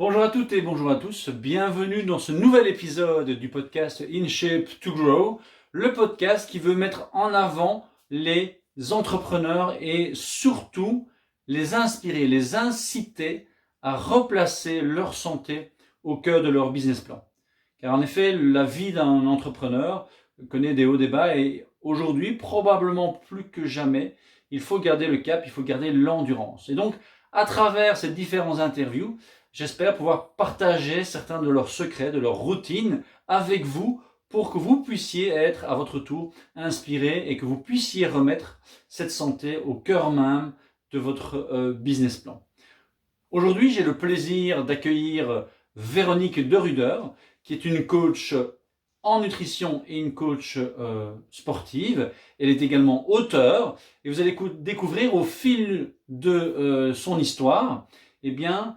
Bonjour à toutes et bonjour à tous, bienvenue dans ce nouvel épisode du podcast In Shape to Grow, le podcast qui veut mettre en avant les entrepreneurs et surtout les inspirer, les inciter à replacer leur santé au cœur de leur business plan. Car en effet, la vie d'un entrepreneur connaît des hauts, des bas et aujourd'hui, probablement plus que jamais, il faut garder le cap, il faut garder l'endurance. Et donc, à travers ces différentes interviews, j'espère pouvoir partager certains de leurs secrets, de leurs routines avec vous pour que vous puissiez être à votre tour inspiré et que vous puissiez remettre cette santé au cœur même de votre business plan. Aujourd'hui, j'ai le plaisir d'accueillir Véronique Deruder, qui est une coach en nutrition et une coach sportive. Elle est également auteure et vous allez découvrir au fil de son histoire eh bien,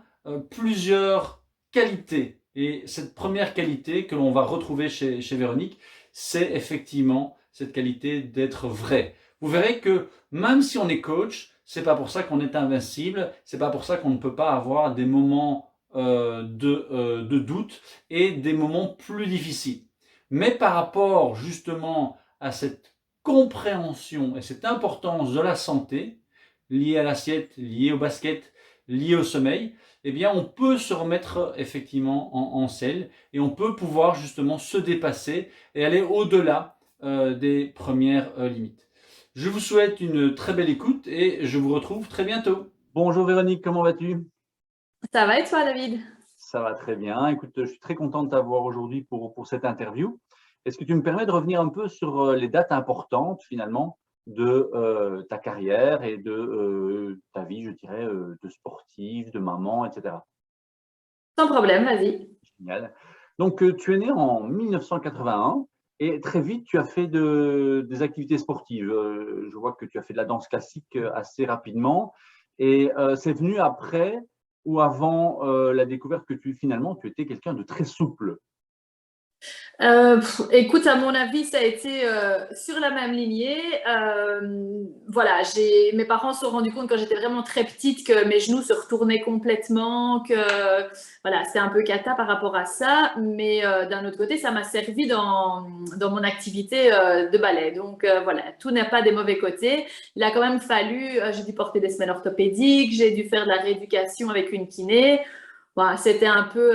plusieurs qualités. Et cette première qualité que l'on va retrouver chez Véronique, c'est effectivement cette qualité d'être vrai. Vous verrez que même si on est coach, c'est pas pour ça qu'on est invincible, c'est pas pour ça qu'on ne peut pas avoir des moments de doute et des moments plus difficiles. Mais par rapport justement à cette compréhension et cette importance de la santé, liée à l'assiette, liée au basket, liée au sommeil, eh bien on peut se remettre effectivement en selle et on peut pouvoir justement se dépasser et aller au-delà des premières limites. Je vous souhaite une très belle écoute et je vous retrouve très bientôt. Bonjour Véronique, comment vas-tu? Ça va et toi, David? Ça va très bien. Écoute, je suis très content de t'avoir aujourd'hui pour cette interview. Est-ce que tu me permets de revenir un peu sur les dates importantes finalement de ta carrière et de ta vie, je dirais, de sportive, de maman, etc. Sans problème, vas-y. Génial. Donc, tu es né en 1981 et très vite, tu as fait des activités sportives. Je vois que tu as fait de la danse classique assez rapidement. Et c'est venu après ou avant la découverte que finalement, tu étais quelqu'un de très souple. Écoute, à mon avis, ça a été sur la même lignée. Voilà, mes parents se sont rendus compte quand j'étais vraiment très petite que mes genoux se retournaient complètement, que voilà, c'était un peu cata par rapport à ça. Mais d'un autre côté, ça m'a servi dans mon activité de ballet. Donc voilà, tout n'a pas des mauvais côtés. Il a quand même fallu, j'ai dû porter des semelles orthopédiques, j'ai dû faire de la rééducation avec une kiné. Voilà, c'était un peu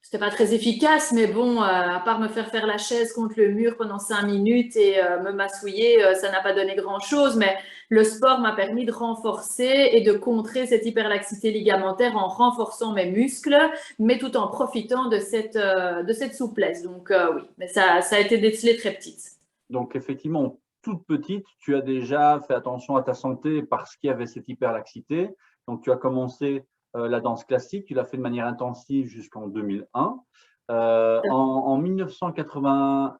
c'était pas très efficace, mais bon, à part me faire la chaise contre le mur pendant 5 minutes et me massouiller, ça n'a pas donné grand-chose. Mais le sport m'a permis de renforcer et de contrer cette hyperlaxité ligamentaire en renforçant mes muscles, mais tout en profitant de cette souplesse. Donc oui, mais ça a été décelé très petite. Donc, effectivement, toute petite, tu as déjà fait attention à ta santé parce qu'il y avait cette hyperlaxité. Donc, tu as commencé la danse classique, tu l'as fait de manière intensive jusqu'en 2001. En 1991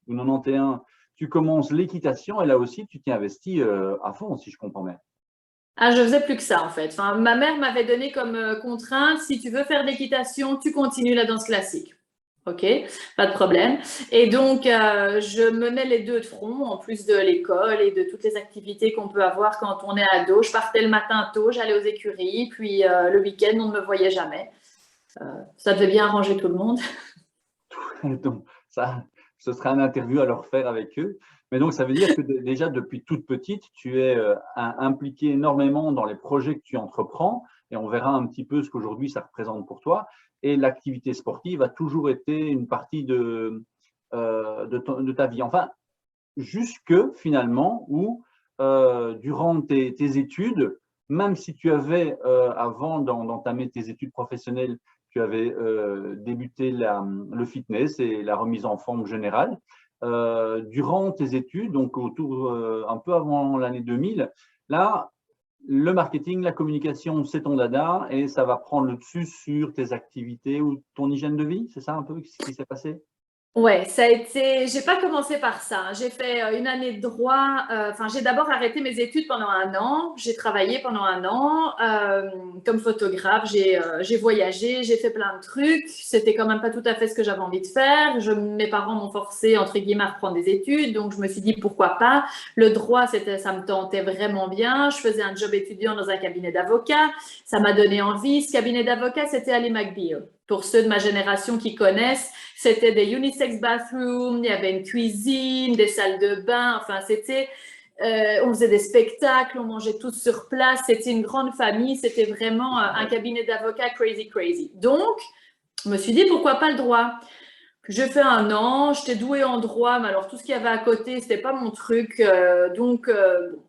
ou 91, tu commences l'équitation et là aussi, tu t'y investis à fond, si je comprends bien. Ah, je faisais plus que ça en fait. Enfin, ma mère m'avait donné comme contrainte, si tu veux faire de l'équitation, tu continues la danse classique. Ok, pas de problème. Et donc, je menais les deux de front, en plus de l'école et de toutes les activités qu'on peut avoir quand on est ado. Je partais le matin tôt, j'allais aux écuries, puis le week-end, on ne me voyait jamais. Ça devait bien arranger tout le monde. Donc, ça, ce sera une interview à leur faire avec eux. Mais donc, ça veut dire que déjà, depuis toute petite, tu es impliqué énormément dans les projets que tu entreprends et on verra un petit peu ce qu'aujourd'hui ça représente pour toi. Et l'activité sportive a toujours été une partie de ta vie. Enfin, jusque finalement où, durant tes études, même si tu avais, avant d'entamer tes études professionnelles, tu avais débuté le fitness et la remise en forme générale, durant tes études, donc autour, un peu avant l'année 2000, là, le marketing, la communication, c'est ton dada et ça va prendre le dessus sur tes activités ou ton hygiène de vie, c'est ça un peu ce qui s'est passé? Ouais, ça a été. J'ai pas commencé par ça, hein. J'ai fait une année de droit. Enfin, j'ai d'abord arrêté mes études pendant un an. J'ai travaillé pendant un an comme photographe. J'ai voyagé, j'ai fait plein de trucs. C'était quand même pas tout à fait ce que j'avais envie de faire. Mes parents m'ont forcé entre guillemets à reprendre des études, donc je me suis dit pourquoi pas. Le droit, ça me tentait vraiment bien. Je faisais un job étudiant dans un cabinet d'avocat. Ça m'a donné envie. Ce cabinet d'avocat, c'était Ali McBeal. Pour ceux de ma génération qui connaissent. C'était des unisex bathrooms, il y avait une cuisine, des salles de bain, enfin on faisait des spectacles, on mangeait tous sur place, c'était une grande famille, c'était vraiment un cabinet d'avocats crazy crazy. Donc, je me suis dit pourquoi pas le droit. J'ai fait un an, j'étais douée en droit, mais alors tout ce qu'il y avait à côté, c'était pas mon truc,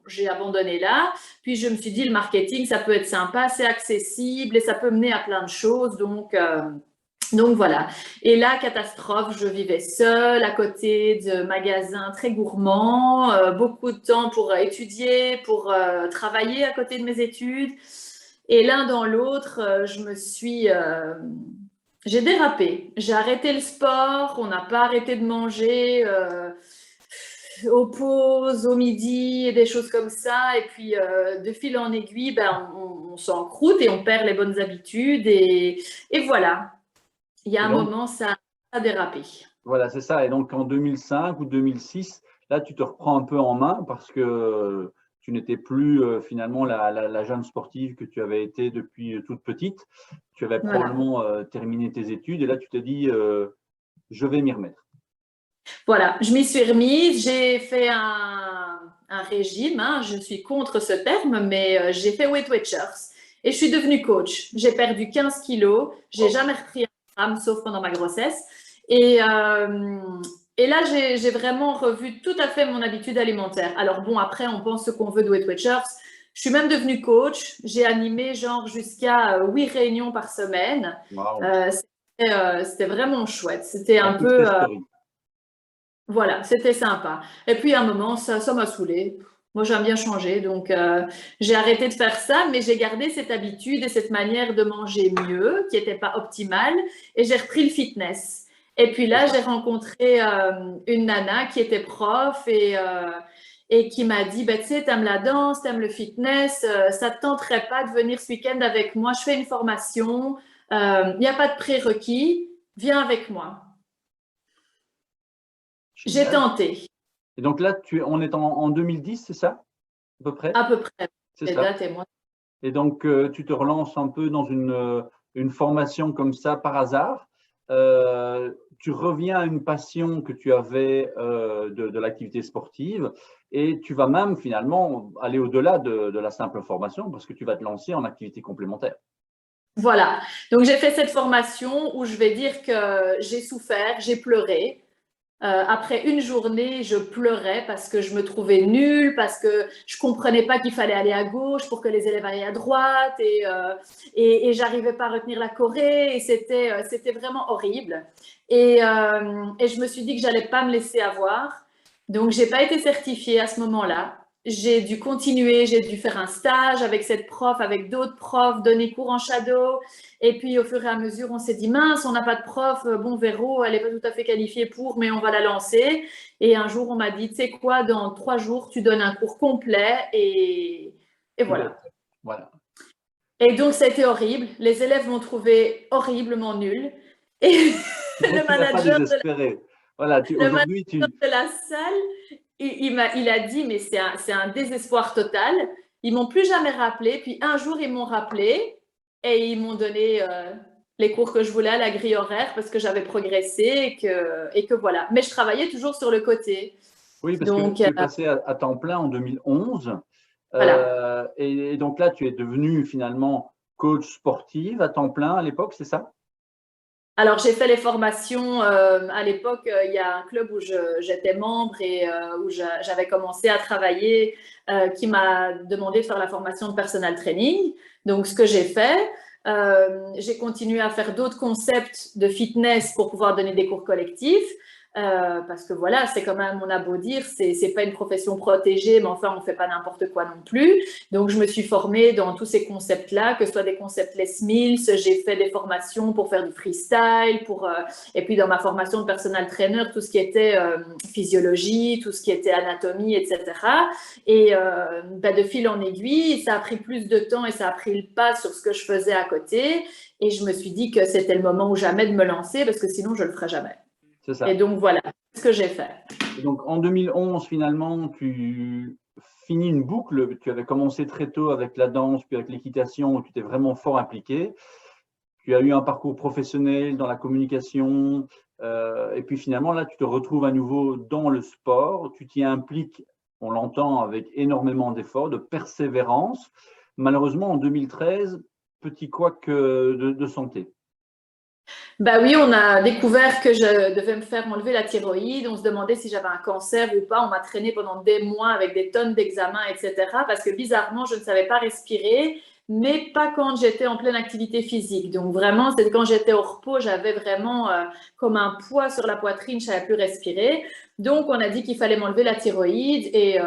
j'ai abandonné là. Puis je me suis dit le marketing, ça peut être sympa, c'est accessible et ça peut mener à plein de choses, donc voilà. Et là, catastrophe, je vivais seule à côté de magasins très gourmands, beaucoup de temps pour étudier, pour travailler à côté de mes études. Et l'un dans l'autre, j'ai dérapé. J'ai arrêté le sport, on n'a pas arrêté de manger aux pauses, au midi, et des choses comme ça. Et puis, de fil en aiguille, ben, on s'encroute et on perd les bonnes habitudes. Et voilà. Il y a Et un donc, moment, ça a dérapé. voilà, c'est ça. Et donc, en 2005 ou 2006, là, tu te reprends un peu en main parce que tu n'étais plus finalement la jeune sportive que tu avais été depuis toute petite. Tu avais Voilà. probablement terminé tes études et là, tu t'es dit, je vais m'y remettre. Voilà, je m'y suis remise. J'ai fait un régime. Hein. Je suis contre ce terme, mais j'ai fait Weight Watchers et je suis devenue coach. J'ai perdu 15 kilos. J'ai Wow. jamais repris un gramme, sauf pendant ma grossesse. Et, euh, et là, j'ai vraiment revu tout à fait mon habitude alimentaire. Alors bon, après, on pense ce qu'on veut de Weight Watchers. Je suis même devenue coach. J'ai animé genre jusqu'à 8 réunions par semaine. Wow. Euh, c'était vraiment chouette. C'était Un un peu, success story. voilà, c'était sympa. Et puis à un moment, ça m'a saoulée. Moi, j'aime bien changer, donc j'ai arrêté de faire ça, mais j'ai gardé cette habitude et cette manière de manger mieux, qui n'était pas optimale, et j'ai repris le fitness. Et puis C'est là, ça. j'ai rencontré une nana qui était prof et qui m'a dit, bah, tu sais, t'aimes la danse, t'aimes le fitness, ça te tenterait pas de venir ce week-end avec moi, je fais une formation, il n'y a pas de prérequis, viens avec moi. J'ai Génial. tenté. Et donc là, on est en 2010, c'est ça, à peu près? À peu près. C'est Les ça. dates et moi. Et donc, tu te relances un peu dans une formation comme ça par hasard. Tu reviens à une passion que tu avais de l'activité sportive et tu vas même finalement aller au-delà de la simple formation parce que tu vas te lancer en activité complémentaire. Voilà. Donc, j'ai fait cette formation où je vais dire que j'ai souffert, j'ai pleuré. Après une journée, je pleurais parce que je me trouvais nulle, parce que je comprenais pas qu'il fallait aller à gauche pour que les élèves aillent à droite et j'arrivais pas à retenir la choré et c'était vraiment horrible. Et je me suis dit que j'allais pas me laisser avoir. Donc, j'ai pas été certifiée à ce moment-là. J'ai dû continuer, j'ai dû faire un stage avec cette prof, avec d'autres profs, donner cours en shadow. Et puis, au fur et à mesure, on s'est dit, mince, on n'a pas de prof. Bon, Véro, elle n'est pas tout à fait qualifiée pour, mais on va la lancer. Et un jour, on m'a dit, tu sais quoi, dans 3 jours, tu donnes un cours complet. Et Tu dois voilà. être prêt. Voilà. Et donc, ça a été horrible. Les élèves m'ont trouvé horriblement nulle. Et Donc, le tu n'as pas manager de désespéré. Voilà, le aujourd'hui, manager de la salle, il a dit, mais c'est un désespoir total. Ils m'ont plus jamais rappelé. Puis un jour, ils m'ont rappelé et ils m'ont donné les cours que je voulais à la grille horaire parce que j'avais progressé et que voilà. Mais je travaillais toujours sur le côté. oui, parce que Donc tu es passé à temps plein en 2011. voilà. Et donc là, tu es devenue finalement coach sportive à temps plein à l'époque, c'est ça? Alors, j'ai fait les formations. À l'époque, il y a un club où j'étais membre et où j'avais commencé à travailler qui m'a demandé de faire la formation de personal training. Donc, ce que j'ai fait, j'ai continué à faire d'autres concepts de fitness pour pouvoir donner des cours collectifs. parce que voilà, c'est quand même, on a beau dire, c'est pas une profession protégée, mais enfin, on fait pas n'importe quoi non plus. Donc, je me suis formée dans tous ces concepts-là, que ce soit des concepts Les Mills, j'ai fait des formations pour faire du freestyle, et puis dans ma formation de personal trainer, tout ce qui était physiologie, tout ce qui était anatomie, etc. Et de fil en aiguille, ça a pris plus de temps et ça a pris le pas sur ce que je faisais à côté. Et je me suis dit que c'était le moment ou jamais de me lancer parce que sinon, je ne le ferais jamais. C'est ça. Et donc, voilà ce que j'ai fait. Et donc, en 2011, finalement, tu finis une boucle. Tu avais commencé très tôt avec la danse, puis avec l'équitation, où tu t'es vraiment fort impliqué. Tu as eu un parcours professionnel dans la communication. Et puis, finalement, là, tu te retrouves à nouveau dans le sport. Tu t'y impliques, on l'entend, avec énormément d'efforts, de persévérance. Malheureusement, en 2013, petit couac de santé. Bah oui, on a découvert que je devais me faire enlever la thyroïde. On se demandait si j'avais un cancer ou pas. On m'a traîné pendant des mois avec des tonnes d'examens, etc. Parce que bizarrement, je ne savais pas respirer, mais pas quand j'étais en pleine activité physique. Donc vraiment, c'est quand j'étais au repos, j'avais vraiment comme un poids sur la poitrine, je ne savais plus respirer. Donc on a dit qu'il fallait m'enlever la thyroïde et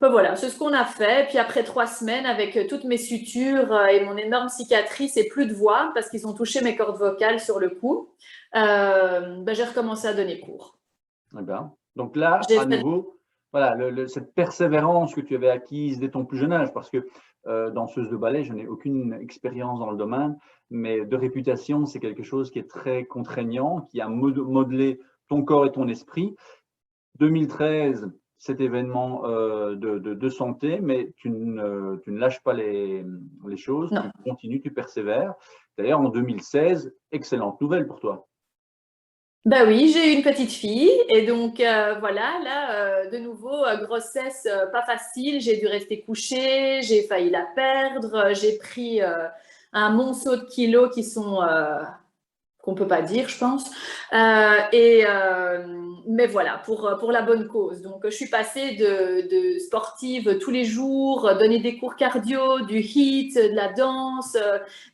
ben voilà, c'est ce qu'on a fait. Puis après 3 semaines, avec toutes mes sutures et mon énorme cicatrice et plus de voix, parce qu'ils ont touché mes cordes vocales sur le coup, j'ai recommencé à donner cours. Eh bien, donc là, J'ai à fait... nouveau, voilà, cette persévérance que tu avais acquise dès ton plus jeune âge, parce que danseuse de ballet, je n'ai aucune expérience dans le domaine, mais de réputation, c'est quelque chose qui est très contraignant, qui a modelé ton corps et ton esprit. 2013, cet événement de santé, mais tu ne lâches pas les choses, Non. tu continues, tu persévères. D'ailleurs, en 2016, excellente nouvelle pour toi. Ben oui, j'ai eu une petite fille et donc voilà, là, de nouveau, grossesse pas facile, j'ai dû rester couchée, j'ai failli la perdre, j'ai pris un monceau de kilos qui sont qu'on peut pas dire, je pense. Mais voilà, pour la bonne cause. Donc, je suis passée de sportive tous les jours, donner des cours cardio, du HIIT, de la danse,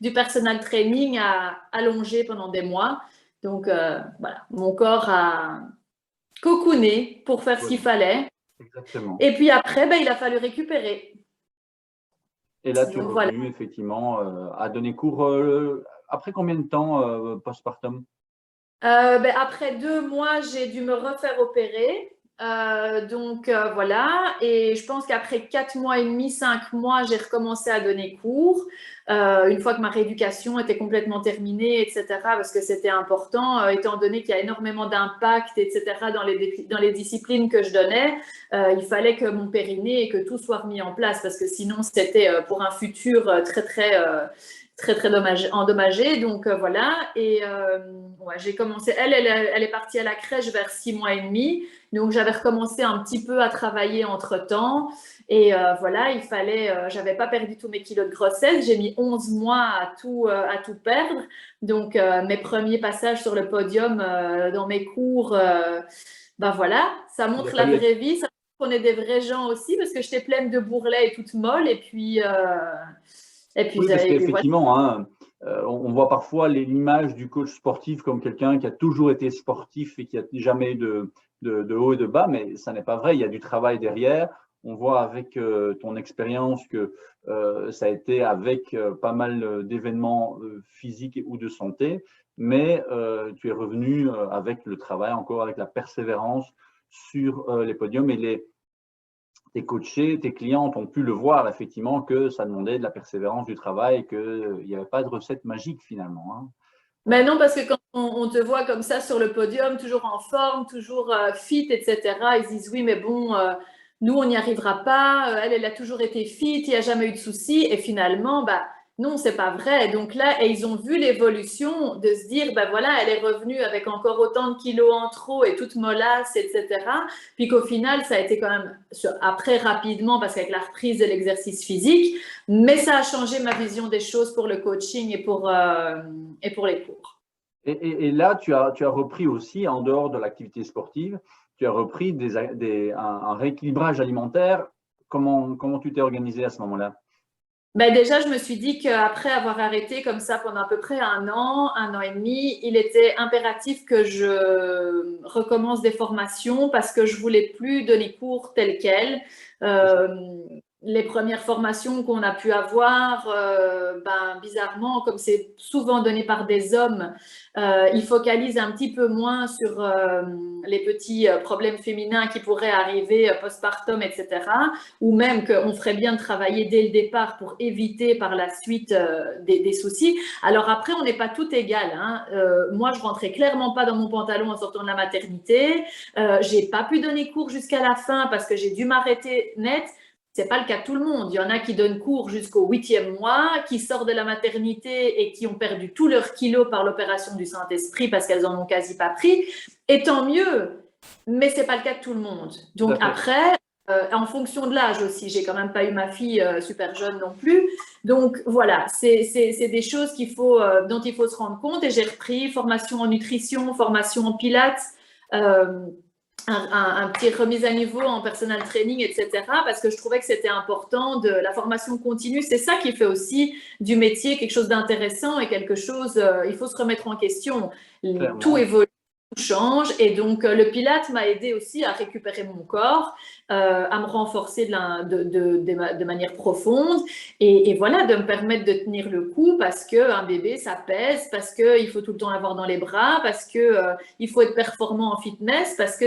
du personal training à allonger pendant des mois. Donc, voilà, mon corps a cocooné pour faire ce Oui, qu'il fallait. exactement. Et puis après, il a fallu récupérer. Et là, tu es Donc, voilà. revenu effectivement à donner cours après combien de temps postpartum? Après 2 mois, j'ai dû me refaire opérer. Donc voilà, et je pense qu'après 4 mois et demi, 5 mois, j'ai recommencé à donner cours. Une fois que ma rééducation était complètement terminée, etc., parce que c'était important, étant donné qu'il y a énormément d'impact, etc., dans les disciplines que je donnais, il fallait que mon périnée et que tout soit remis en place, parce que sinon, c'était pour un futur très endommagé. Donc voilà, et ouais, j'ai commencé, elle est partie à la crèche vers 6 mois et demi, donc j'avais recommencé un petit peu à travailler entre-temps, et voilà, j'avais pas perdu tous mes kilos de grossesse, j'ai mis 11 mois à tout perdre, donc mes premiers passages sur le podium dans mes cours, voilà, ça Il a montre la fallu être. vraie vie, ça montre qu'on est des vrais gens aussi, parce que j'étais pleine de bourrelets et toute molle, Oui, parce voilà. qu'effectivement, hein, on voit parfois l'image du coach sportif comme quelqu'un qui a toujours été sportif et qui n'a jamais eu de haut et de bas, mais ça n'est pas vrai. Il y a du travail derrière. On voit avec ton expérience que ça a été avec pas mal d'événements physiques ou de santé, mais tu es revenu avec le travail, encore avec la persévérance sur les podiums et tes coachés, tes clientes ont pu le voir effectivement que ça demandait de la persévérance, du travail, et qu'il n'y avait pas de recette magique finalement. Hein. Mais non, parce que quand on te voit comme ça sur le podium, toujours en forme, toujours fit, etc., ils se disent oui, mais bon, nous, on n'y arrivera pas. Elle a toujours été fit, il n'y a jamais eu de soucis. Et finalement, non, c'est pas vrai. Donc là, et ils ont vu l'évolution de se dire, voilà, elle est revenue avec encore autant de kilos en trop et toute mollasse, etc. Puis qu'au final, ça a été quand même après rapidement, parce qu'avec la reprise de l'exercice physique, mais ça a changé ma vision des choses pour le coaching et pour les cours. Et là, tu as repris aussi, en dehors de l'activité sportive, tu as repris un rééquilibrage alimentaire. Comment tu t'es organisé à ce moment-là? Ben déjà, je me suis dit qu'après avoir arrêté comme ça pendant à peu près un an et demi, il était impératif que je recommence des formations parce que je voulais plus donner cours tels quels. Euh, les premières formations qu'on a pu avoir, ben, bizarrement, comme c'est souvent donné par des hommes, ils focalisent un petit peu moins sur les petits problèmes féminins qui pourraient arriver postpartum, etc. Ou même qu'on ferait bien de travailler dès le départ pour éviter par la suite des soucis. Alors après, on n'est pas tout égal. Hein. Moi, je rentrais clairement pas dans mon pantalon en sortant de la maternité. J'ai pas pu donner cours jusqu'à la fin parce que j'ai dû m'arrêter net. C'est pas le cas de tout le monde. Il y en a qui donnent cours jusqu'au 8e mois, qui sortent de la maternité et qui ont perdu tous leurs kilos par l'opération du Saint-Esprit parce qu'elles en ont quasi pas pris. Et tant mieux. Mais c'est pas le cas de tout le monde. Donc après, en fonction de l'âge aussi, j'ai quand même pas eu ma fille super jeune non plus. Donc voilà, c'est des choses dont il faut se rendre compte. Et j'ai repris formation en nutrition, formation en pilates, un petit remise à niveau en personal training, etc. Parce que je trouvais que c'était important de la formation continue. C'est ça qui fait aussi du métier quelque chose d'intéressant et quelque chose, il faut se remettre en question. Clairement. Tout évolue. Change et donc le Pilate m'a aidé aussi à récupérer mon corps, à me renforcer de manière profonde et voilà, de me permettre de tenir le coup parce qu'un bébé ça pèse, parce qu'il faut tout le temps l'avoir dans les bras, parce qu'il faut être performant en fitness, parce que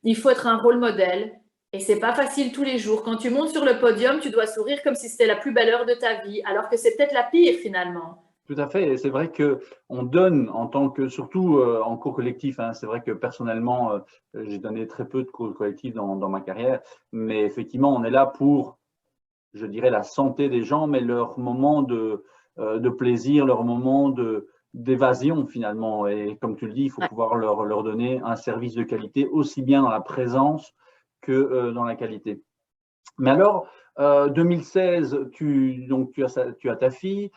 il faut être un rôle modèle et c'est pas facile tous les jours. Quand tu montes sur le podium, tu dois sourire comme si c'était la plus belle heure de ta vie alors que c'est peut-être la pire finalement. Tout à fait. Et c'est vrai que on donne en tant que, surtout en cours collectif. Hein, c'est vrai que personnellement, j'ai donné très peu de cours collectifs dans ma carrière, mais effectivement, on est là pour, je dirais, la santé des gens, mais leur moment de plaisir, leur moment d'évasion finalement. Et comme tu le dis, il faut pouvoir leur donner un service de qualité aussi bien dans la présence que dans la qualité. Mais alors, 2016, tu as ta fille,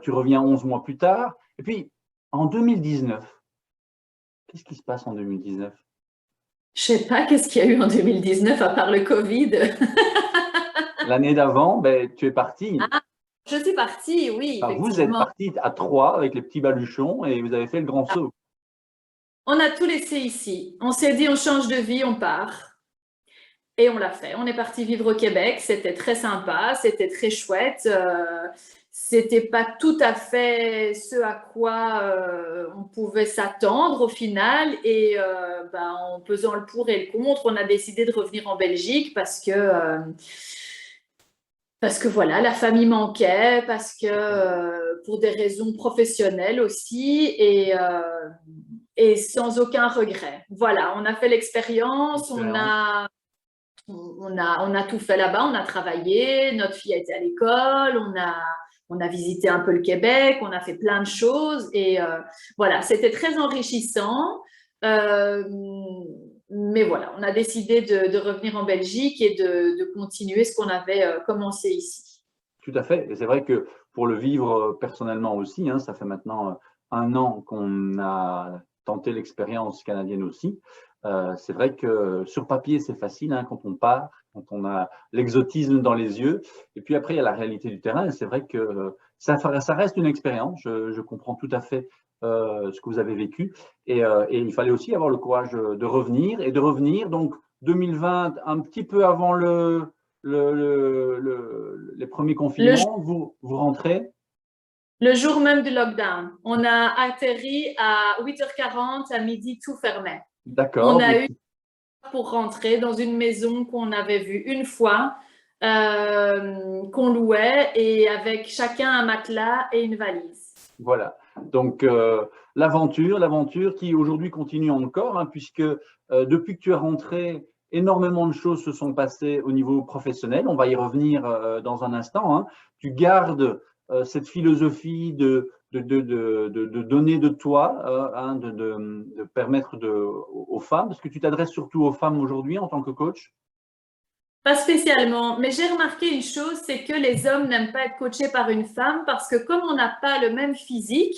tu reviens 11 mois plus tard. Et puis, en 2019, qu'est-ce qui se passe en 2019? Je sais pas qu'est-ce qu'il y a eu en 2019 à part le Covid. L'année d'avant, ben, tu es partie. Ah, je suis partie, oui, Enfin, vous êtes effectivement. partie à 3 avec les petits baluchons et vous avez fait le grand saut. On a tout laissé ici. On s'est dit, on change de vie, on part. Et on l'a fait. On est parti vivre au Québec. C'était très sympa, c'était très chouette. C'était pas tout à fait ce à quoi on pouvait s'attendre au final. Et ben, en pesant le pour et le contre, on a décidé de revenir en Belgique parce que voilà, la famille manquait, parce que pour des raisons professionnelles aussi, et sans aucun regret. Voilà, on a fait l'expérience, on a tout fait là-bas, on a travaillé, notre fille a été à l'école, on a visité un peu le Québec, on a fait plein de choses, et voilà, c'était très enrichissant. Euh, mais voilà, on a décidé de revenir en Belgique et de continuer ce qu'on avait commencé ici. Tout à fait. Et c'est vrai que pour le vivre personnellement aussi, hein, ça fait maintenant 1 an qu'on a tenté l'expérience canadienne aussi. C'est vrai que sur papier, c'est facile hein, quand on part, quand on a l'exotisme dans les yeux. Et puis après, il y a la réalité du terrain. Et c'est vrai que ça reste une expérience. Je comprends tout à fait ce que vous avez vécu. Et il fallait aussi avoir le courage de revenir et de revenir. Donc 2020, un petit peu avant les premiers confinements, vous rentrez? Le jour même du lockdown, on a atterri à 8h40, à midi, tout fermait. On D'accord. a eu pour rentrer dans une maison qu'on avait vue une fois, qu'on louait, et avec chacun un matelas et une valise. Voilà. Donc, l'aventure qui aujourd'hui continue encore, hein, puisque depuis que tu es rentré, énormément de choses se sont passées au niveau professionnel. On va y revenir dans un instant. Hein. Tu gardes cette philosophie de donner de toi, hein, de permettre aux femmes, parce que tu t'adresses surtout aux femmes aujourd'hui en tant que coach. Pas spécialement, mais j'ai remarqué une chose, c'est que les hommes n'aiment pas être coachés par une femme parce que comme on n'a pas le même physique,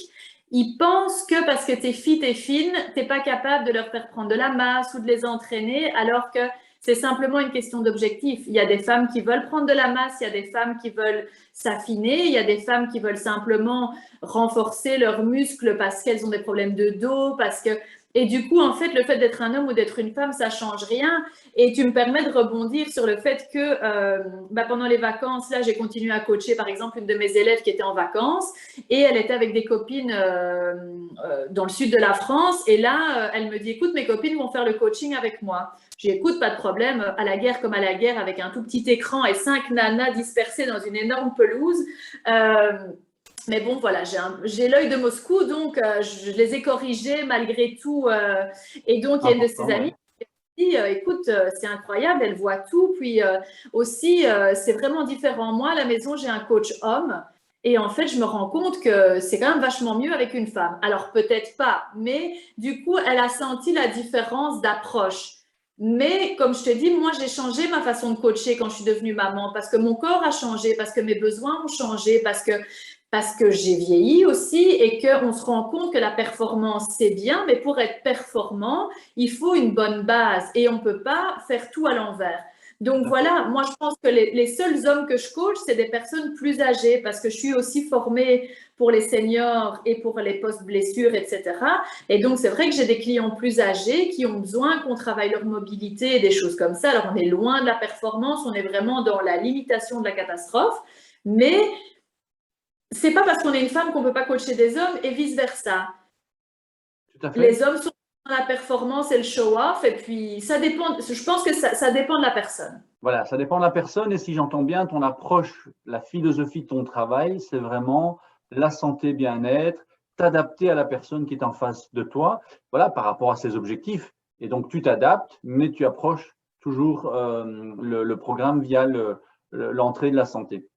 ils pensent que parce que tu es fit et fine, tu n'es pas capable de leur faire prendre de la masse ou de les entraîner, alors que c'est simplement une question d'objectif. Il y a des femmes qui veulent prendre de la masse, il y a des femmes qui veulent s'affiner, il y a des femmes qui veulent simplement renforcer leurs muscles parce qu'elles ont des problèmes de dos, parce que… Et du coup, en fait, le fait d'être un homme ou d'être une femme, ça change rien. Et tu me permets de rebondir sur le fait que pendant les vacances, là, j'ai continué à coacher, par exemple, une de mes élèves qui était en vacances et elle était avec des copines dans le sud de la France. Et là, elle me dit, écoute, mes copines vont faire le coaching avec moi. J'ai dit, écoute, pas de problème, à la guerre comme à la guerre, avec un tout petit écran et 5 nanas dispersées dans une énorme pelouse. Mais bon, voilà, j'ai l'œil de Moscou, donc je les ai corrigés malgré tout. Et donc, il y a une de ses amies qui dit, écoute, c'est incroyable, elle voit tout. Puis aussi, c'est vraiment différent. Moi, à la maison, j'ai un coach homme. Et en fait, je me rends compte que c'est quand même vachement mieux avec une femme. Alors, peut-être pas, mais du coup, elle a senti la différence d'approche. Mais comme je te dis, moi, j'ai changé ma façon de coacher quand je suis devenue maman parce que mon corps a changé, parce que mes besoins ont changé, parce que j'ai vieilli aussi et qu'on se rend compte que la performance, c'est bien, mais pour être performant, il faut une bonne base et on ne peut pas faire tout à l'envers. Donc voilà, moi je pense que les seuls hommes que je coach, c'est des personnes plus âgées parce que je suis aussi formée pour les seniors et pour les post-blessures, etc. Et donc c'est vrai que j'ai des clients plus âgés qui ont besoin qu'on travaille leur mobilité et des choses comme ça. Alors on est loin de la performance, on est vraiment dans la limitation de la catastrophe, mais c'est pas parce qu'on est une femme qu'on peut pas coacher des hommes et vice-versa. Tout à fait. Les hommes sont dans la performance et le show-off et puis ça dépend, je pense que ça dépend de la personne. Voilà, ça dépend de la personne et si j'entends bien ton approche, la philosophie de ton travail, c'est vraiment la santé, bien-être, t'adapter à la personne qui est en face de toi, voilà, par rapport à ses objectifs. Et donc tu t'adaptes, mais tu approches toujours le programme via l'entrée de la santé.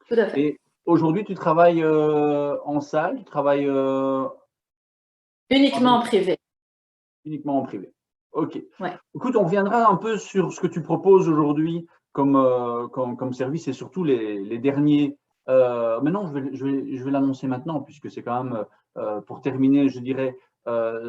Tout à fait. Et aujourd'hui, tu travailles en salle, tu travailles Uniquement en privé. uniquement en privé. Ok. Ouais. Écoute, on reviendra un peu sur ce que tu proposes aujourd'hui comme service et surtout les derniers. Mais non, je vais l'annoncer maintenant puisque c'est quand même pour terminer, je dirais,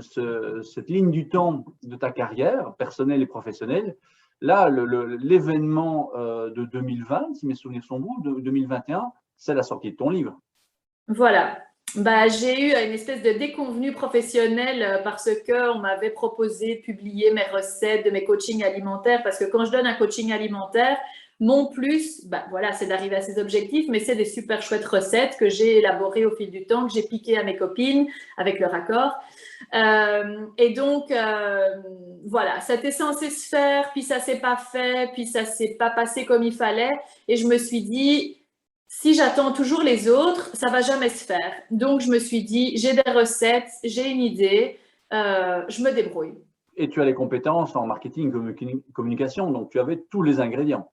cette ligne du temps de ta carrière personnelle et professionnelle. Là, l'événement de 2020, si mes souvenirs sont bons, de 2021, c'est la sortie de ton livre. Voilà. J'ai eu une espèce de déconvenue professionnelle parce qu'on m'avait proposé de publier mes recettes de mes coachings alimentaires parce que quand je donne un coaching alimentaire, mon plus, voilà, c'est d'arriver à ses objectifs, mais c'est des super chouettes recettes que j'ai élaborées au fil du temps, que j'ai piquées à mes copines avec leur accord. Et donc, voilà, ça était censé se faire, puis ça s'est pas fait, puis ça s'est pas passé comme il fallait. Et je me suis dit, si j'attends toujours les autres, ça va jamais se faire. Donc, je me suis dit, j'ai des recettes, j'ai une idée, je me débrouille. Et tu as les compétences en marketing, communication, donc tu avais tous les ingrédients.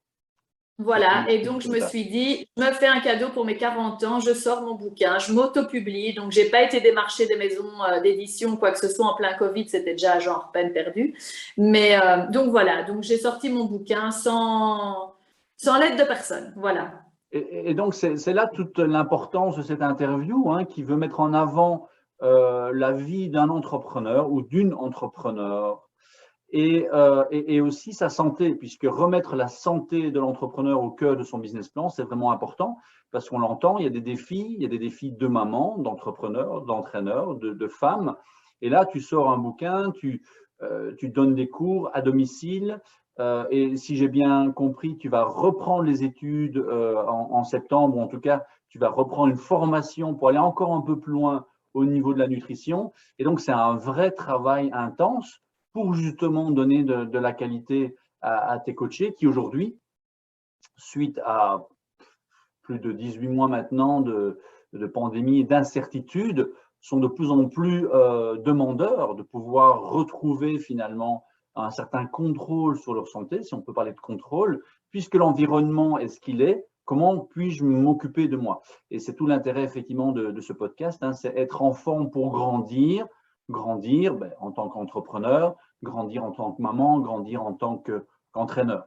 Voilà, et donc je me suis dit, je me fais un cadeau pour mes 40 ans, je sors mon bouquin, je m'auto-publie, donc j'ai pas été démarcher des maisons d'édition, quoi que ce soit en plein Covid, c'était déjà genre peine perdue. Mais donc voilà, donc j'ai sorti mon bouquin sans l'aide de personne, voilà. Et donc, c'est là toute l'importance de cette interview qui veut mettre en avant la vie d'un entrepreneur ou d'une entrepreneur et aussi sa santé, puisque remettre la santé de l'entrepreneur au cœur de son business plan, c'est vraiment important parce qu'on l'entend, il y a des défis de maman, d'entrepreneurs, d'entraîneurs, de femmes. Et là, tu sors un bouquin, tu donnes des cours à domicile. Et si j'ai bien compris, tu vas reprendre les études en septembre, ou en tout cas, tu vas reprendre une formation pour aller encore un peu plus loin au niveau de la nutrition. Et donc, c'est un vrai travail intense pour justement donner de la qualité à tes coachés qui aujourd'hui, suite à plus de 18 mois maintenant de pandémie et d'incertitude, sont de plus en plus demandeurs de pouvoir retrouver finalement un certain contrôle sur leur santé, si on peut parler de contrôle, puisque l'environnement est ce qu'il est, comment puis-je m'occuper de moi? Et c'est tout l'intérêt effectivement de ce podcast, c'est être en forme pour grandir en tant qu'entrepreneur, grandir en tant que maman, grandir en tant qu'entraîneur.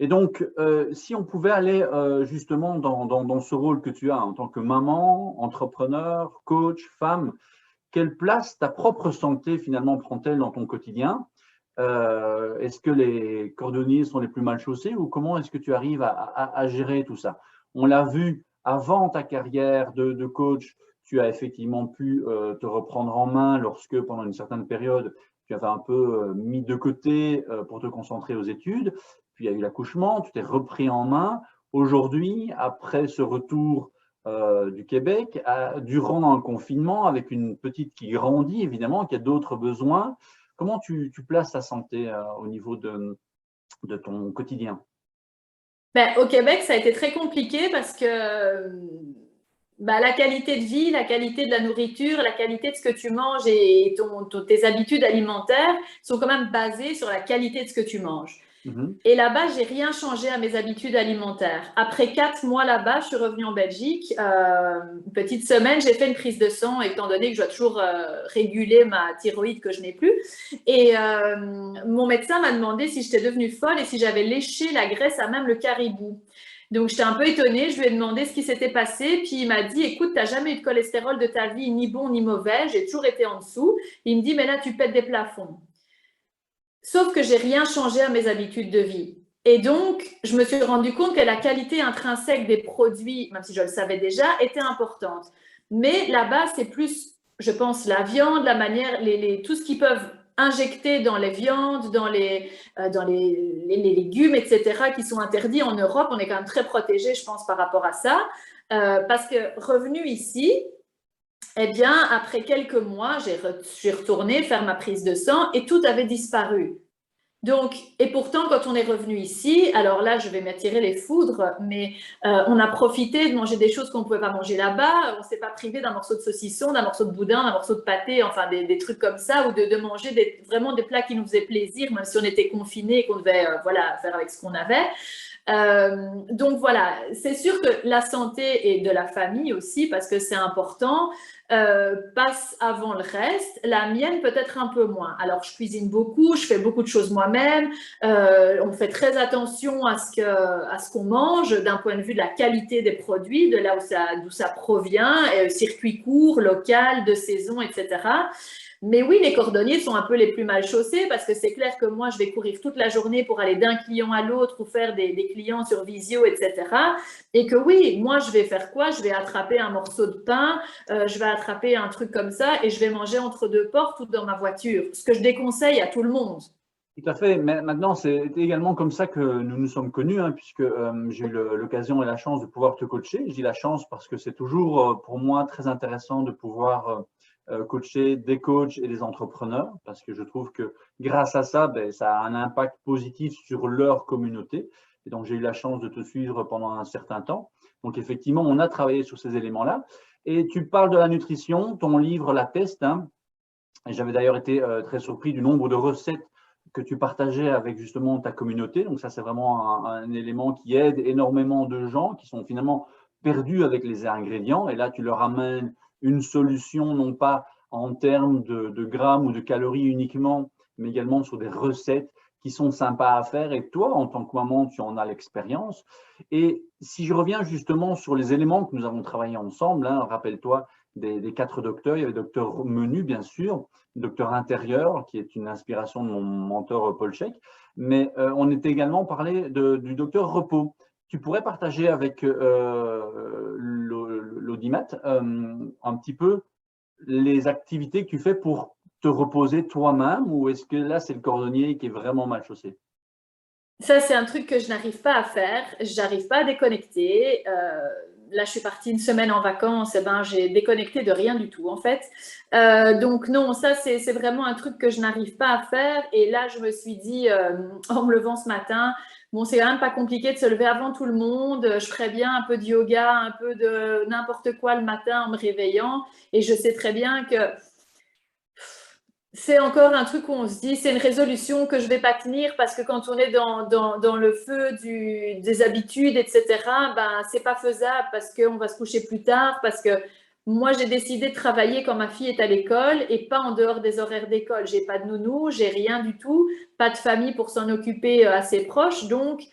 Et donc, si on pouvait aller justement dans ce rôle que tu as en tant que maman, entrepreneur, coach, femme, quelle place ta propre santé finalement prend-elle dans ton quotidien? Est-ce que les cordonniers sont les plus mal chaussés ou comment est-ce que tu arrives à gérer tout ça? On l'a vu avant ta carrière de coach, tu as effectivement pu te reprendre en main lorsque, pendant une certaine période, tu avais un peu mis de côté pour te concentrer aux études. Puis il y a eu l'accouchement, tu t'es repris en main. Aujourd'hui, après ce retour du Québec, durant un confinement, avec une petite qui grandit, évidemment, qui a d'autres besoins, comment tu places ta santé au niveau de ton quotidien? Ben, au Québec, ça a été très compliqué parce que la qualité de vie, la qualité de la nourriture, la qualité de ce que tu manges et tes habitudes alimentaires sont quand même basées sur la qualité de ce que tu manges. Et là-bas, j'ai rien changé à mes habitudes alimentaires. Après 4 mois là-bas, je suis revenue en Belgique. Une petite semaine, j'ai fait une prise de sang, étant donné que je dois toujours réguler ma thyroïde que je n'ai plus. Et mon médecin m'a demandé si j'étais devenue folle et si j'avais léché la graisse à même le caribou. Donc, j'étais un peu étonnée. Je lui ai demandé ce qui s'était passé. Puis, il m'a dit, écoute, tu n'as jamais eu de cholestérol de ta vie, ni bon ni mauvais. J'ai toujours été en dessous. Il me dit, mais là, tu pètes des plafonds. Sauf que j'ai rien changé à mes habitudes de vie. Et donc, je me suis rendu compte que la qualité intrinsèque des produits, même si je le savais déjà, était importante. Mais là-bas, c'est plus, je pense, la viande, la manière, tout ce qu'ils peuvent injecter dans les viandes, dans les légumes, etc., qui sont interdits en Europe. On est quand même très protégés, je pense, par rapport à ça. Parce que revenu ici, eh bien, après quelques mois, je suis retournée faire ma prise de sang et tout avait disparu. Donc, et pourtant, quand on est revenu ici, alors là, je vais m'attirer les foudres, mais on a profité de manger des choses qu'on ne pouvait pas manger là-bas. On ne s'est pas privé d'un morceau de saucisson, d'un morceau de boudin, d'un morceau de pâté, enfin des trucs comme ça, ou de manger vraiment des plats qui nous faisaient plaisir, même si on était confinés et qu'on devait voilà, faire avec ce qu'on avait. Donc voilà, c'est sûr que la santé et de la famille aussi, parce que c'est important, passe avant le reste. La mienne peut-être un peu moins. Alors je cuisine beaucoup, je fais beaucoup de choses moi-même. On fait très attention à ce qu'on mange d'un point de vue de la qualité des produits, de là d'où ça provient, circuit court, local, de saison, etc. Mais oui, les cordonniers sont un peu les plus mal chaussés parce que c'est clair que moi, je vais courir toute la journée pour aller d'un client à l'autre ou faire des clients sur visio, etc. Et que oui, moi, je vais faire quoi? Je vais attraper un morceau de pain, je vais attraper un truc comme ça et je vais manger entre deux portes ou dans ma voiture. Ce que je déconseille à tout le monde. Tout à fait. Mais maintenant, c'est également comme ça que nous nous sommes connus, hein, puisque j'ai eu l'occasion et la chance de pouvoir te coacher. Je dis la chance parce que c'est toujours pour moi très intéressant de pouvoir coacher des coachs et des entrepreneurs, parce que je trouve que grâce à ça, ben, ça a un impact positif sur leur communauté. Et donc, j'ai eu la chance de te suivre pendant un certain temps. Donc, effectivement, on a travaillé sur ces éléments-là. Et tu parles de la nutrition, ton livre l'atteste, hein, et j'avais d'ailleurs été très surpris du nombre de recettes que tu partageais avec justement ta communauté. Donc ça, c'est vraiment un élément qui aide énormément de gens qui sont finalement perdus avec les ingrédients. Et là, tu leur amènes une solution, non pas en termes de grammes ou de calories uniquement, mais également sur des recettes qui sont sympas à faire. Et toi, en tant que maman, tu en as l'expérience. Et si je reviens justement sur les éléments que nous avons travaillé ensemble, hein, rappelle-toi des 4 docteurs, il y avait le docteur Menu, bien sûr, docteur intérieur, qui est une inspiration de mon mentor Paul Chek, mais on était également parlé du docteur Repos. Tu pourrais partager avec l'audimat un petit peu les activités que tu fais pour te reposer toi-même, ou est-ce que là, c'est le cordonnier qui est vraiment mal chaussé? Ça, c'est un truc que je n'arrive pas à faire. J'arrive pas à déconnecter. Là, je suis partie une semaine en vacances. Et ben, j'ai déconnecté de rien du tout, en fait. Donc, non, ça, c'est vraiment un truc que je n'arrive pas à faire. Et là, je me suis dit, en me levant ce matin, bon, c'est quand même pas compliqué de se lever avant tout le monde. Je ferais bien un peu de yoga, un peu de n'importe quoi le matin en me réveillant. Et je sais très bien que c'est encore un truc où on se dit, c'est une résolution que je vais pas tenir parce que quand on est dans le feu des habitudes, etc., ben, c'est pas faisable parce qu'on va se coucher plus tard, parce que moi, j'ai décidé de travailler quand ma fille est à l'école et pas en dehors des horaires d'école. J'ai pas de nounou, j'ai rien du tout, pas de famille pour s'en occuper assez proche, donc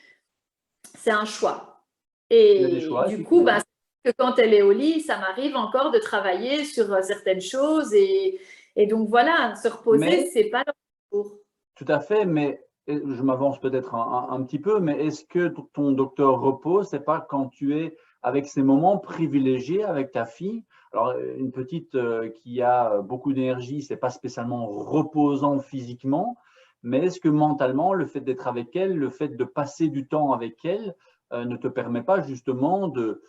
c'est un choix. Il y a des Et choix, du coup, ben, effectivement. que quand elle est au lit, ça m'arrive encore de travailler sur certaines choses et donc voilà, se reposer, Mais c'est pas leur tour. Tout à fait, mais je m'avance peut-être un petit peu, mais est-ce que ton docteur repos, c'est pas quand tu es avec ces moments privilégiés avec ta fille? Alors, une petite qui a beaucoup d'énergie, c'est pas spécialement reposant physiquement, mais est-ce que mentalement, le fait d'être avec elle, le fait de passer du temps avec elle, ne te permet pas justement de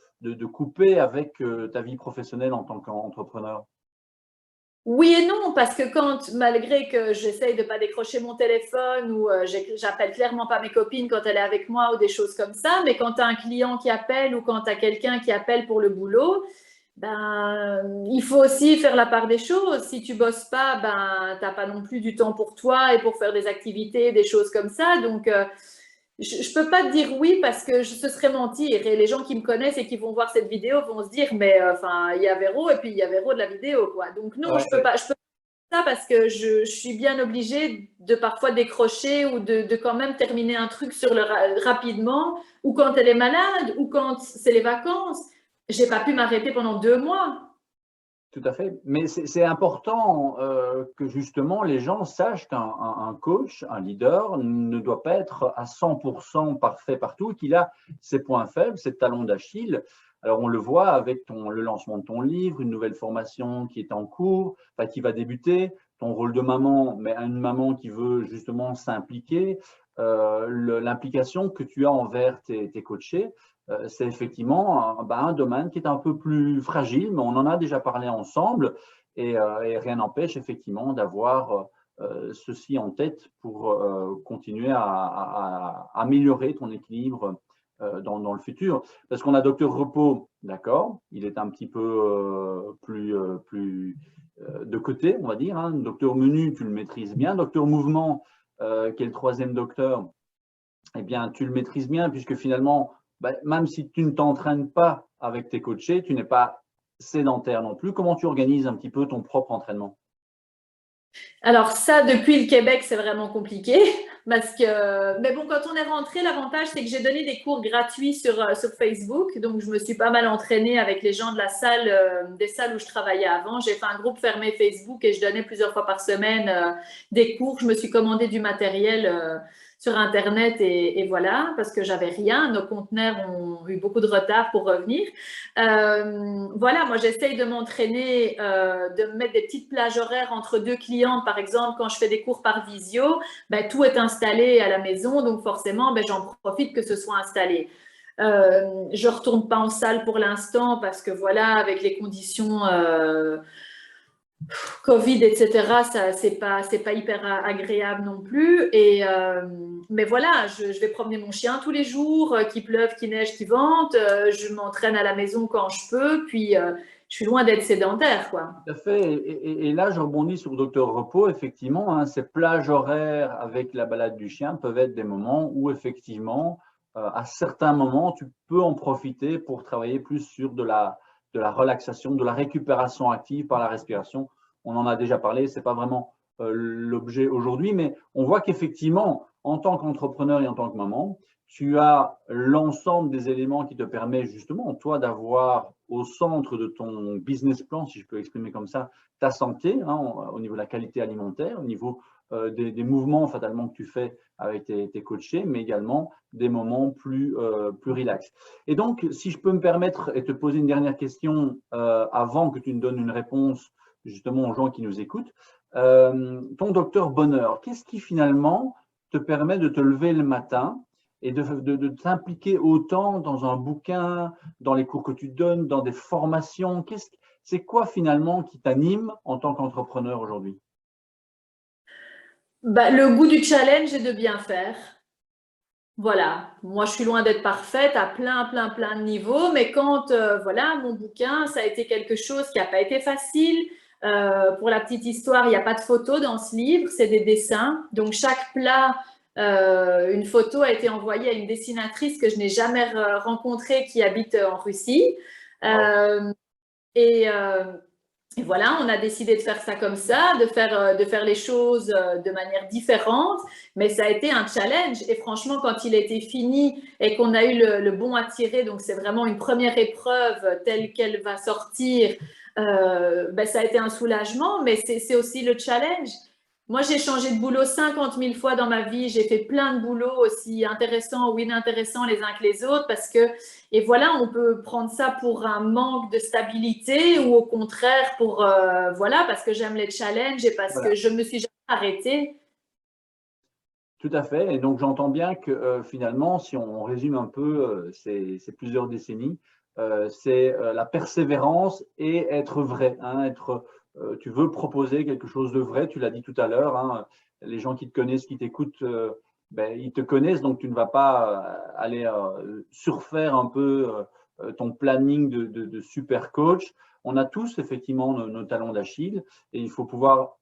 couper avec ta vie professionnelle en tant qu'entrepreneur? Oui et non, parce que quand, malgré que j'essaye de pas décrocher mon téléphone ou j'appelle clairement pas mes copines quand elle est avec moi ou des choses comme ça, mais quand tu as un client qui appelle ou quand tu as quelqu'un qui appelle pour le boulot, ben, il faut aussi faire la part des choses. Si tu bosses pas, ben, t'as pas non plus du temps pour toi et pour faire des activités, des choses comme ça. Donc, je peux pas te dire oui parce que ce serait mentir. Et les gens qui me connaissent et qui vont voir cette vidéo vont se dire, mais enfin, il y a Véro et puis il y a Véro de la vidéo, quoi. Donc non, Ouais. je peux pas ça parce que je suis bien obligée de parfois décrocher ou de quand même terminer un truc sur rapidement, ou quand elle est malade, ou quand c'est les vacances. J'ai pas pu m'arrêter pendant 2 mois. Tout à fait. Mais c'est important que justement les gens sachent qu'un coach, un leader, ne doit pas être à 100% parfait partout, qu'il a ses points faibles, ses talons d'Achille. Alors on le voit avec le lancement de ton livre, une nouvelle formation qui est en cours, enfin, qui va débuter, ton rôle de maman, mais une maman qui veut justement s'impliquer, l'implication que tu as envers tes coachés. C'est effectivement un domaine qui est un peu plus fragile, mais on en a déjà parlé ensemble et rien n'empêche effectivement d'avoir ceci en tête pour continuer à améliorer ton équilibre dans le futur. Parce qu'on a Docteur Repos, d'accord, il est un petit peu plus de côté, on va dire. Hein. Docteur Menu, tu le maîtrises bien. Docteur Mouvement, qui est le troisième docteur, eh bien, tu le maîtrises bien puisque finalement, même si tu ne t'entraînes pas avec tes coachés, tu n'es pas sédentaire non plus. Comment tu organises un petit peu ton propre entraînement? Alors ça, depuis le Québec, c'est vraiment compliqué parce que, mais bon, quand on est rentré, l'avantage c'est que j'ai donné des cours gratuits sur Facebook, donc je me suis pas mal entraînée avec les gens de la salle, des salles où je travaillais avant. J'ai fait un groupe fermé Facebook et je donnais plusieurs fois par semaine des cours. Je me suis commandé du matériel sur Internet et voilà, parce que j'avais rien. Nos conteneurs ont eu beaucoup de retard pour revenir. Voilà, moi j'essaye de m'entraîner, de me mettre des petites plages horaires entre deux clients. Par exemple, quand je fais des cours par visio, ben, tout est installé à la maison, donc forcément, ben, j'en profite que ce soit installé. Je retourne pas en salle pour l'instant parce que voilà, avec les conditions Covid, etc., ça c'est pas hyper agréable non plus. Mais voilà, je vais promener mon chien tous les jours, qu'il pleuve, qu'il neige, qu'il vente. Je m'entraîne à la maison quand je peux. Puis je suis loin d'être sédentaire, quoi. Tout à fait. Et là, je rebondis sur Docteur Repos. Effectivement, hein, ces plages horaires avec la balade du chien peuvent être des moments où, effectivement, à certains moments, tu peux en profiter pour travailler plus sur de la relaxation, de la récupération active par la respiration. On en a déjà parlé, ce n'est pas vraiment l'objet aujourd'hui, mais on voit qu'effectivement, en tant qu'entrepreneur et en tant que maman, tu as l'ensemble des éléments qui te permettent justement, toi, d'avoir au centre de ton business plan, si je peux exprimer comme ça, ta santé, hein, au niveau de la qualité alimentaire, au niveau des mouvements fatalement que tu fais avec tes coachés, mais également des moments plus relax. Et donc, si je peux me permettre et te poser une dernière question avant que tu ne donnes une réponse justement aux gens qui nous écoutent, ton docteur bonheur, qu'est-ce qui finalement te permet de te lever le matin et de t'impliquer autant dans un bouquin, dans les cours que tu donnes, dans des formations? C'est quoi finalement qui t'anime en tant qu'entrepreneur aujourd'hui? Bah, le goût du challenge et de bien faire. Voilà, moi je suis loin d'être parfaite à plein de niveaux, mais quand voilà, mon bouquin, ça a été quelque chose qui n'a pas été facile. Pour la petite histoire, il n'y a pas de photo dans ce livre, c'est des dessins. Donc chaque plat, une photo a été envoyée à une dessinatrice que je n'ai jamais rencontrée qui habite en Russie. Wow. Euh, et, euh, et voilà, on a décidé de faire ça comme ça, de faire les choses de manière différente, mais ça a été un challenge. Et franchement, quand il était fini et qu'on a eu le bon à tirer, donc c'est vraiment une première épreuve telle qu'elle va sortir, ben, ça a été un soulagement, mais c'est aussi le challenge. Moi, j'ai changé de boulot 50 000 fois dans ma vie. J'ai fait plein de boulots aussi intéressants ou inintéressants les uns que les autres parce que, et voilà, on peut prendre ça pour un manque de stabilité ou au contraire pour, voilà, parce que j'aime les challenges et parce que Voilà. je me suis jamais arrêtée. Tout à fait. Et donc, j'entends bien que finalement, si on résume un peu ces plusieurs décennies, c'est la persévérance et être vrai. Hein, tu veux proposer quelque chose de vrai, tu l'as dit tout à l'heure. Hein, les gens qui te connaissent, qui t'écoutent, ben, ils te connaissent, donc tu ne vas pas aller surfaire un peu ton planning de super coach. On a tous effectivement nos talons d'Achille et il faut pouvoir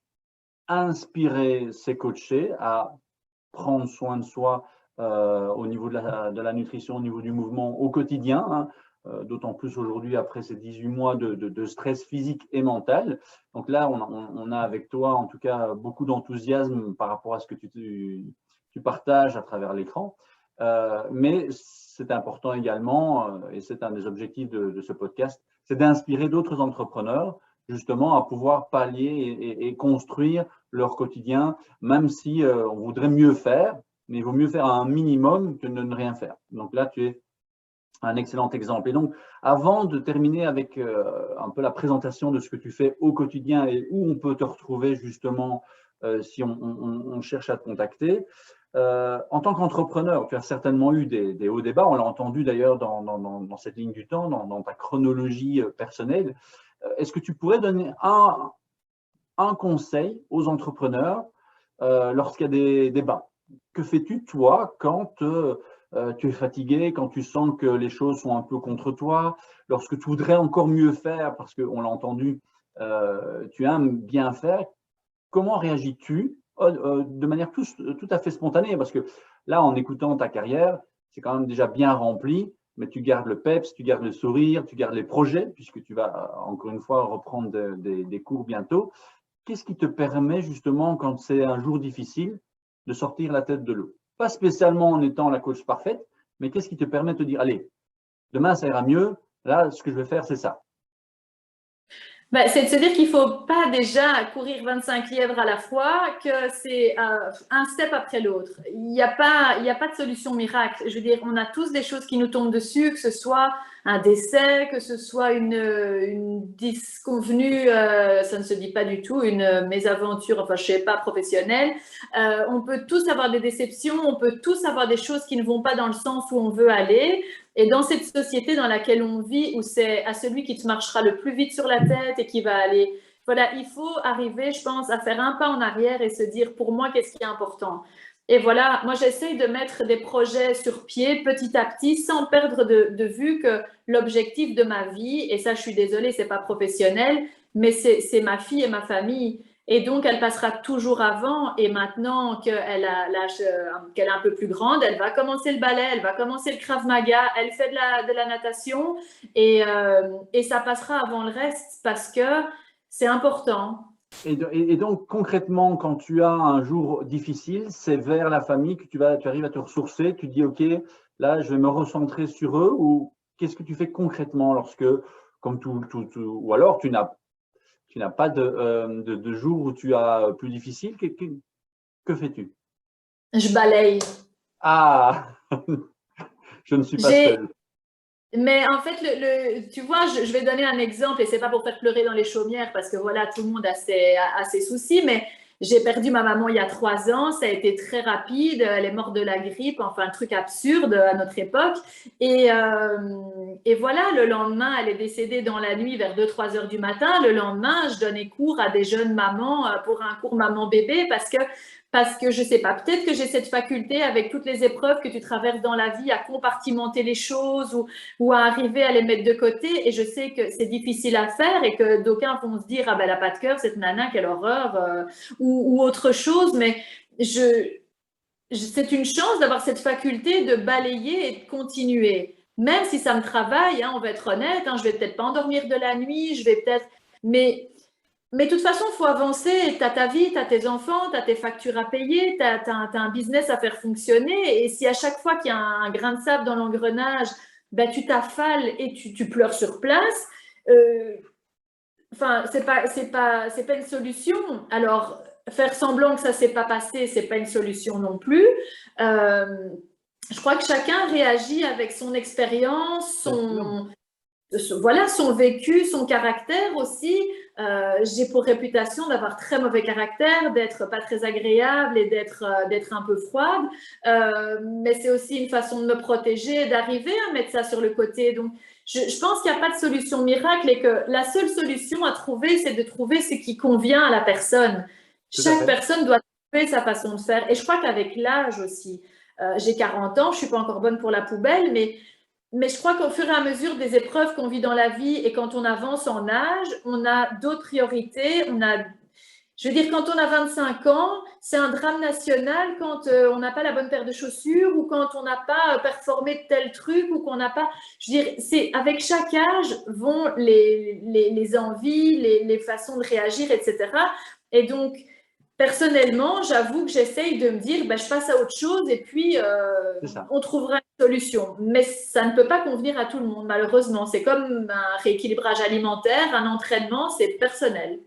inspirer ses coachés à prendre soin de soi au niveau de la nutrition, au niveau du mouvement au quotidien, hein, d'autant plus aujourd'hui après ces 18 mois de stress physique et mental. Donc là, on a avec toi en tout cas beaucoup d'enthousiasme par rapport à ce que tu partages à travers l'écran. Mais c'est important également, et c'est un des objectifs de ce podcast, c'est d'inspirer d'autres entrepreneurs justement à pouvoir pallier et construire leur quotidien, même si on voudrait mieux faire, mais il vaut mieux faire un minimum que de ne rien faire. Donc là, tu es un excellent exemple. Et donc, avant de terminer avec un peu la présentation de ce que tu fais au quotidien et où on peut te retrouver justement si on cherche à te contacter, en tant qu'entrepreneur, tu as certainement eu des hauts débats, on l'a entendu d'ailleurs dans cette ligne du temps, dans ta chronologie personnelle. Est-ce que tu pourrais donner un conseil aux entrepreneurs lorsqu'il y a des débats? Que fais-tu, toi, quand tu es fatigué, quand tu sens que les choses sont un peu contre toi, lorsque tu voudrais encore mieux faire, parce qu'on l'a entendu, tu aimes bien faire, comment réagis-tu de manière tout à fait spontanée? Parce que là, en écoutant ta carrière, c'est quand même déjà bien rempli, mais tu gardes le peps, tu gardes le sourire, tu gardes les projets, puisque tu vas encore une fois reprendre des cours bientôt. Qu'est-ce qui te permet justement, quand c'est un jour difficile, de sortir la tête de l'eau? Pas spécialement en étant la coach parfaite, mais qu'est-ce qui te permet de te dire, allez, demain ça ira mieux, là, ce que je vais faire, c'est ça. Bah, c'est de se dire qu'il ne faut pas déjà courir 25 lièvres à la fois, que c'est un step après l'autre. Il y a pas de solution miracle. Je veux dire, on a tous des choses qui nous tombent dessus, que ce soit un décès, que ce soit une disconvenue, ça ne se dit pas du tout, une mésaventure, enfin je sais pas, professionnelle. On peut tous avoir des déceptions, on peut tous avoir des choses qui ne vont pas dans le sens où on veut aller. Et dans cette société dans laquelle on vit, où c'est à celui qui te marchera le plus vite sur la tête et qui va aller, voilà, il faut arriver, je pense, à faire un pas en arrière et se dire, pour moi, qu'est-ce qui est important? Et voilà, moi, j'essaye de mettre des projets sur pied petit à petit, sans perdre de vue que l'objectif de ma vie, et ça, je suis désolée, c'est pas professionnel, mais c'est ma fille et ma famille. Et donc, elle passera toujours avant. Et maintenant qu'elle a l'âge, qu'elle est un peu plus grande, elle va commencer le ballet, elle va commencer le Krav Maga, elle fait de la natation et ça passera avant le reste parce que c'est important. Et donc, concrètement, quand tu as un jour difficile, c'est vers la famille que tu arrives à te ressourcer, tu dis, OK, là, je vais me recentrer sur eux, ou qu'est-ce que tu fais concrètement lorsque, comme ou alors tu n'as pas de jour où tu as plus difficile, que fais-tu? Je balaye. Ah, je ne suis pas J'ai, seul. Mais en fait, tu vois, je vais donner un exemple, et c'est pas pour faire pleurer dans les chaumières, parce que voilà, tout le monde a ses soucis, mais j'ai perdu ma maman il y a 3 ans, ça a été très rapide, elle est morte de la grippe, enfin un truc absurde à notre époque. Et voilà, le lendemain, elle est décédée dans la nuit vers 2-3 heures du matin. Le lendemain, je donnais cours à des jeunes mamans pour un cours maman-bébé parce que je sais pas, peut-être que j'ai cette faculté avec toutes les épreuves que tu traverses dans la vie à compartimenter les choses ou à arriver à les mettre de côté. Et je sais que c'est difficile à faire et que d'aucuns vont se dire, ah ben elle n'a pas de cœur, cette nana, quelle horreur, ou autre chose. Mais c'est une chance d'avoir cette faculté de balayer et de continuer. Même si ça me travaille, hein, on va être honnête, hein, je vais peut-être pas endormir de la nuit, je vais peut-être. Mais de toute façon, il faut avancer. Tu as ta vie, tu as tes enfants, tu as tes factures à payer, tu as un business à faire fonctionner. Et si à chaque fois qu'il y a un grain de sable dans l'engrenage, ben, tu t'affales et tu pleures sur place, enfin, c'est pas une solution. Alors, faire semblant que ça ne s'est pas passé, ce n'est pas une solution non plus. Je crois que chacun réagit avec son expérience, son vécu, son caractère aussi. J'ai pour réputation d'avoir très mauvais caractère, d'être pas très agréable et d'être un peu froide. Mais c'est aussi une façon de me protéger, d'arriver à mettre ça sur le côté. Donc, je pense qu'il n'y a pas de solution miracle et que la seule solution à trouver, c'est de trouver ce qui convient à la personne. Chaque personne doit trouver sa façon de faire. Et je crois qu'avec l'âge aussi, j'ai 40 ans, je ne suis pas encore bonne pour la poubelle, mais je crois qu'au fur et à mesure des épreuves qu'on vit dans la vie et quand on avance en âge, on a d'autres priorités. Je veux dire, quand on a 25 ans, c'est un drame national quand on n'a pas la bonne paire de chaussures ou quand on n'a pas performé tel truc ou qu'on n'a pas… Je veux dire, avec chaque âge vont les envies, les façons de réagir, etc. Et donc, personnellement, j'avoue que j'essaye de me dire, je passe à autre chose et puis on trouvera une solution. Mais ça ne peut pas convenir à tout le monde, malheureusement. C'est comme un rééquilibrage alimentaire, un entraînement, c'est personnel.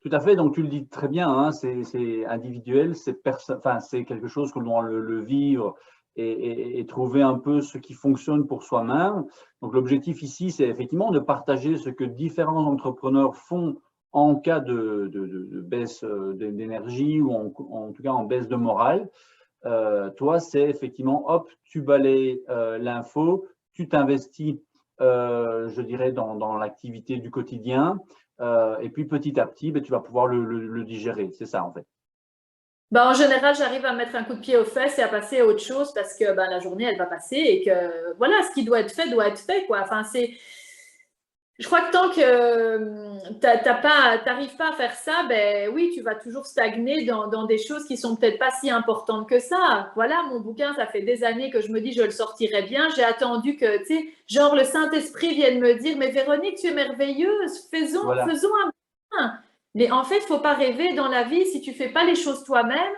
Tout à fait, donc tu le dis très bien, hein, c'est individuel, c'est quelque chose que l'on doit le vivre et trouver un peu ce qui fonctionne pour soi-même. Donc l'objectif ici, c'est effectivement de partager ce que différents entrepreneurs font en cas de baisse d'énergie ou en tout cas en baisse de morale. Toi, c'est effectivement, hop, tu balayes l'info, tu t'investis, je dirais, dans l'activité du quotidien. Et puis petit à petit, tu vas pouvoir le digérer. C'est ça, en fait. En général, j'arrive à mettre un coup de pied aux fesses et à passer à autre chose parce que la journée, elle va passer et que voilà, ce qui doit être fait, quoi. Enfin, je crois que tant que tu n'arrives pas à faire ça, oui, tu vas toujours stagner dans des choses qui sont peut-être pas si importantes que ça. Voilà, mon bouquin, ça fait des années que je me dis je le sortirai bien. J'ai attendu que, tu sais, genre le Saint-Esprit vienne me dire, mais Véronique, tu es merveilleuse, faisons un bouquin. Mais en fait, il ne faut pas rêver dans la vie si tu ne fais pas les choses toi-même.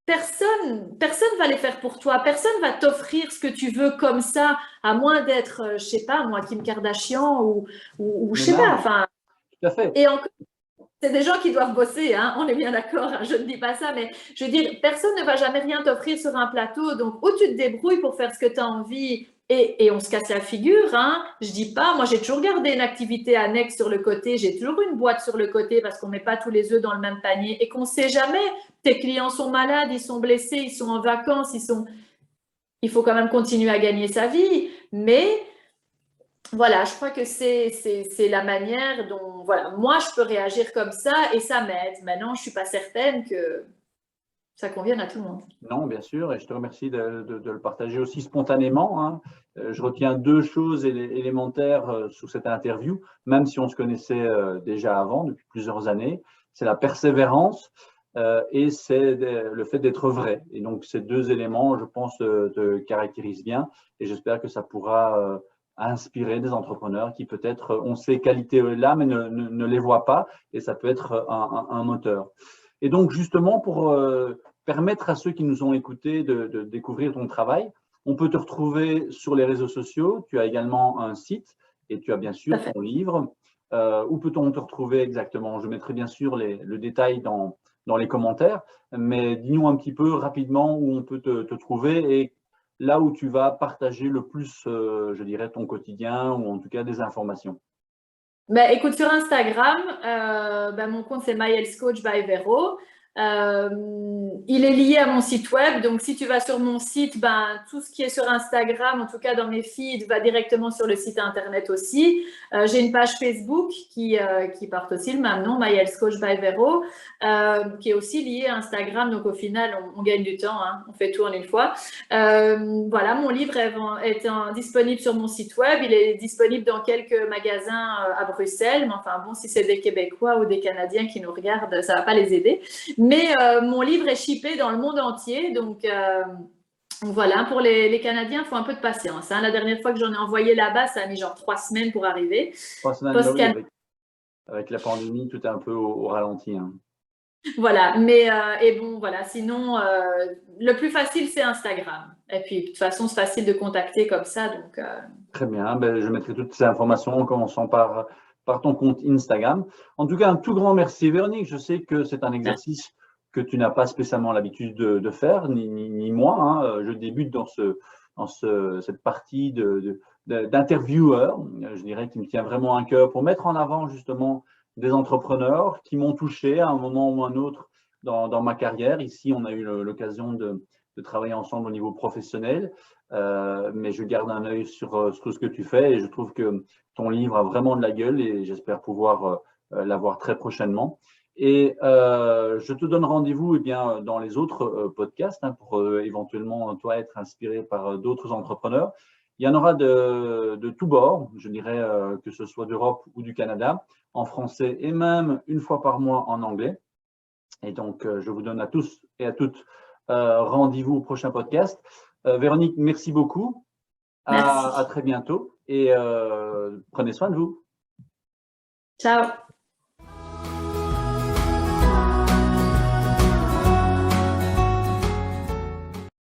Personne va les faire pour toi. Personne va t'offrir ce que tu veux comme ça, à moins d'être, je sais pas, moi, Kim Kardashian ou je sais pas. Enfin, tout à fait. Et encore, c'est des gens qui doivent bosser, hein, on est bien d'accord, hein, je ne dis pas ça, mais je veux dire, personne ne va jamais rien t'offrir sur un plateau. Donc, où tu te débrouilles pour faire ce que tu as envie et on se casse la figure, hein. Je dis pas, moi j'ai toujours gardé une activité annexe sur le côté, j'ai toujours une boîte sur le côté parce qu'on met pas tous les œufs dans le même panier et qu'on sait jamais. Tes clients sont malades, ils sont blessés, ils sont en vacances, il faut quand même continuer à gagner sa vie. Mais voilà, je crois que c'est la manière dont, voilà, moi je peux réagir comme ça et ça m'aide. Maintenant, je suis pas certaine que ça convienne à tout le monde. Non, bien sûr, et je te remercie de le partager aussi spontanément, hein. Je retiens deux choses élémentaires sur cette interview, même si on se connaissait déjà avant, depuis plusieurs années. C'est la persévérance et c'est le fait d'être vrai. Et donc, ces deux éléments, je pense, te caractérisent bien et j'espère que ça pourra inspirer des entrepreneurs qui peut-être ont ces qualités-là, mais ne les voient pas et ça peut être un moteur. Et donc, justement, pour permettre à ceux qui nous ont écoutés de découvrir ton travail, on peut te retrouver sur les réseaux sociaux. Tu as également un site et tu as bien sûr ton livre. Où peut-on te retrouver exactement? Je mettrai bien sûr le détail dans les commentaires, mais dis-nous un petit peu rapidement où on peut te trouver et là où tu vas partager le plus, je dirais, ton quotidien ou en tout cas des informations. Écoute, sur Instagram, mon compte c'est My Health Coach by Vero. Il est lié à mon site web, donc si tu vas sur mon site, tout ce qui est sur Instagram, en tout cas dans mes feeds, va directement sur le site internet aussi. J'ai une page Facebook qui porte aussi le même nom, My Health Coach by Vero, qui est aussi liée à Instagram, donc au final on gagne du temps, hein, on fait tout en une fois. Voilà, mon livre est disponible sur mon site web, il est disponible dans quelques magasins à Bruxelles, mais enfin bon, si c'est des Québécois ou des Canadiens qui nous regardent, ça ne va pas les aider. Mais mon livre est shippé dans le monde entier, donc voilà, pour les Canadiens, il faut un peu de patience, hein. La dernière fois que j'en ai envoyé là-bas, ça a mis genre 3 semaines pour arriver. 3 semaines, oui, avec la pandémie, tout est un peu au ralenti, hein. Voilà, mais et bon, voilà, sinon, le plus facile, c'est Instagram. Et puis, de toute façon, c'est facile de contacter comme ça, donc… Très bien, je mettrai toutes ces informations en commençant par ton compte Instagram. En tout cas, un tout grand merci, Véronique. Je sais que c'est un exercice que tu n'as pas spécialement l'habitude de faire, ni moi. Hein. Je débute dans cette partie d'intervieweur, je dirais, qui me tient vraiment à cœur pour mettre en avant justement des entrepreneurs qui m'ont touché à un moment ou un autre dans ma carrière. Ici, on a eu l'occasion de travailler ensemble au niveau professionnel, mais je garde un œil sur ce que tu fais et je trouve que ton livre a vraiment de la gueule et j'espère pouvoir l'avoir très prochainement. Et je te donne rendez-vous dans les autres podcasts pour éventuellement, toi, être inspiré par d'autres entrepreneurs. Il y en aura de tous bords, je dirais, que ce soit d'Europe ou du Canada, en français et même une fois par mois en anglais. Et donc, je vous donne à tous et à toutes rendez-vous au prochain podcast. Véronique, merci beaucoup. Merci. À très bientôt et prenez soin de vous. Ciao.